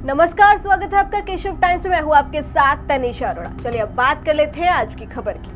नमस्कार, स्वागत है आपका केशव टाइम्स में। मैं हूं आपके साथ तनिषा अरोड़ा। चलिए अब बात कर लेते हैं आज की खबर की।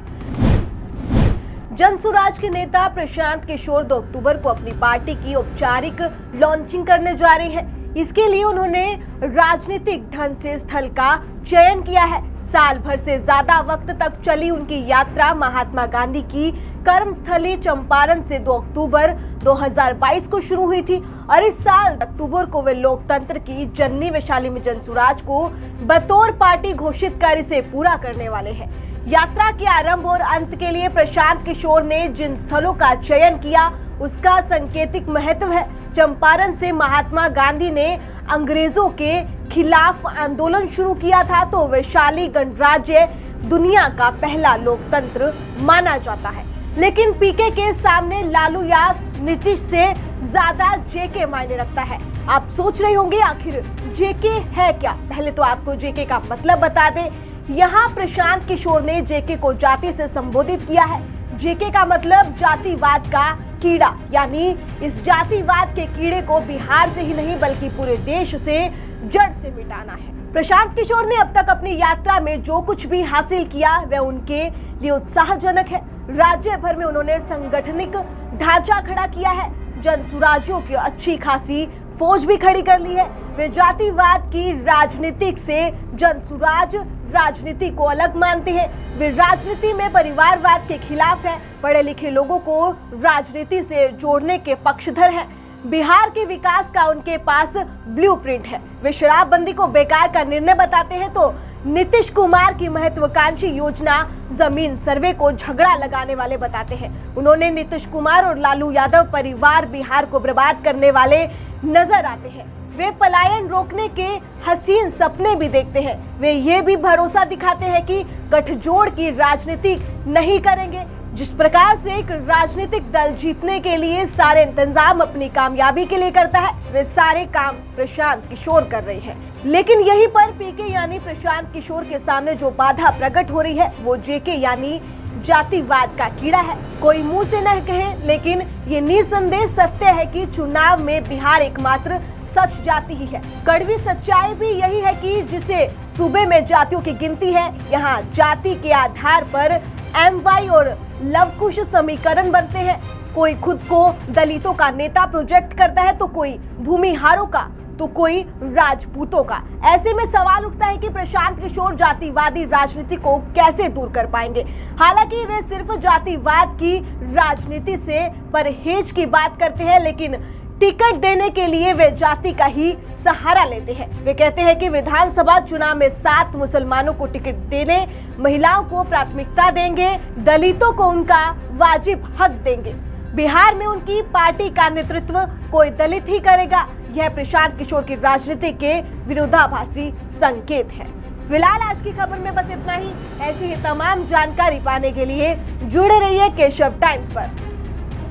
जनसुराज के नेता प्रशांत किशोर 2 अक्टूबर को अपनी पार्टी की औपचारिक लॉन्चिंग करने जा रहे हैं। इसके लिए उन्होंने राजनीतिक ढंग से स्थल का चयन किया है। साल भर से ज्यादा वक्त तक चली उनकी यात्रा महात्मा गांधी की कर्मस्थली चंपारण से 2 अक्टूबर 2022 को शुरू हुई थी और इस साल अक्टूबर को वे लोकतंत्र की जननी वैशाली में जनसुराज को बतौर पार्टी घोषित कर इसे पूरा करने वाले हैं। यात्रा के आरंभ और अंत के लिए प्रशांत किशोर ने जिन स्थलों का चयन किया उसका सांकेतिक महत्व है। चंपारण से महात्मा गांधी ने अंग्रेजों के खिलाफ आंदोलन शुरू किया था, तो वैशाली गणराज्य दुनिया का पहला लोकतंत्र माना जाता है। लेकिन पीके के सामने लालू या नीतीश से ज्यादा जेके मायने रखता है। आप सोच रहे होंगे आखिर जेके है क्या? पहले तो आपको जेके का मतलब बता दें। यहाँ प्रशांत किशोर ने जेके को जाति से संबोधित किया है। जेके का मतलब जातिवाद का कीड़ा, यानी इस जातिवाद के कीड़े को बिहार से ही नहीं बल्कि पूरे देश से जड़ से मिटाना है। प्रशांत किशोर ने अब तक अपनी यात्रा में जो कुछ भी हासिल किया वह उनके लिए उत्साहजनक है। राज्य भर में उन्होंने संगठनिक ढांचा खड़ा किया है, जनसुराजियों की अच्छी खासी फौज भी खड़ी कर ली है। वे जातिवाद की राजनीतिक से जनसुराज राजनीति को अलग मानते हैं। वे राजनीति में परिवारवाद के खिलाफ है, पढ़े लिखे लोगों को राजनीति से जोड़ने के पक्षधर हैं। बिहार के विकास का उनके पास ब्लूप्रिंट है। वे शराबबंदी को बेकार का निर्णय बताते हैं, तो नीतीश कुमार की महत्वाकांक्षी योजना जमीन सर्वे को झगड़ा लगाने वाले बताते हैं। उन्होंने नीतीश कुमार और लालू यादव परिवार बिहार को बर्बाद करने वाले नजर आते हैं। वे पलायन रोकने के हसीन सपने भी देखते हैं। वे ये भी भरोसा दिखाते हैं कि गठजोड़ की राजनीति नहीं करेंगे। जिस प्रकार से एक राजनीतिक दल जीतने के लिए सारे इंतजाम अपनी कामयाबी के लिए करता है, वे सारे काम प्रशांत किशोर कर रहे हैं। लेकिन यहीं पर पीके यानी प्रशांत किशोर के सामने जो बाधा प्रकट हो रही है वो जेके यानी जातिवाद का कीड़ा है। कोई मुंह से न कहे, लेकिन ये निसंदेह सत्य है कि चुनाव में बिहार एकमात्र सच जाति ही है। कड़वी सच्चाई भी यही है कि जिसे सूबे में जातियों की गिनती है, यहाँ जाति के आधार पर MY और लवकुश समीकरण बनते हैं। कोई खुद को दलितों का नेता प्रोजेक्ट करता है, तो कोई भूमिहारों का, तो कोई राजपूतों का। ऐसे में सवाल उठता है कि प्रशांत किशोर जातिवादी राजनीति को कैसे दूर कर पाएंगे। हालांकि वे सिर्फ जातिवाद की राजनीति से परहेज की बात करते हैं, लेकिन टिकट देने के लिए वे जाति का ही सहारा लेते हैं। वे कहते हैं कि विधानसभा चुनाव में 7 मुसलमानों को टिकट देने, महिलाओं को प्राथमिकता देंगे, दलितों को उनका वाजिब हक देंगे। बिहार में उनकी पार्टी का नेतृत्व कोई दलित ही करेगा। यह प्रशांत किशोर की राजनीति के विरोधाभासी संकेत है। फिलहाल आज की खबर में बस इतना ही। ऐसी ही तमाम जानकारी पाने के लिए जुड़े रहिए केशव टाइम्स पर।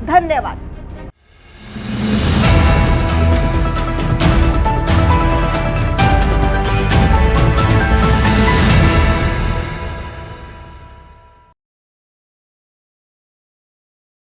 धन्यवाद।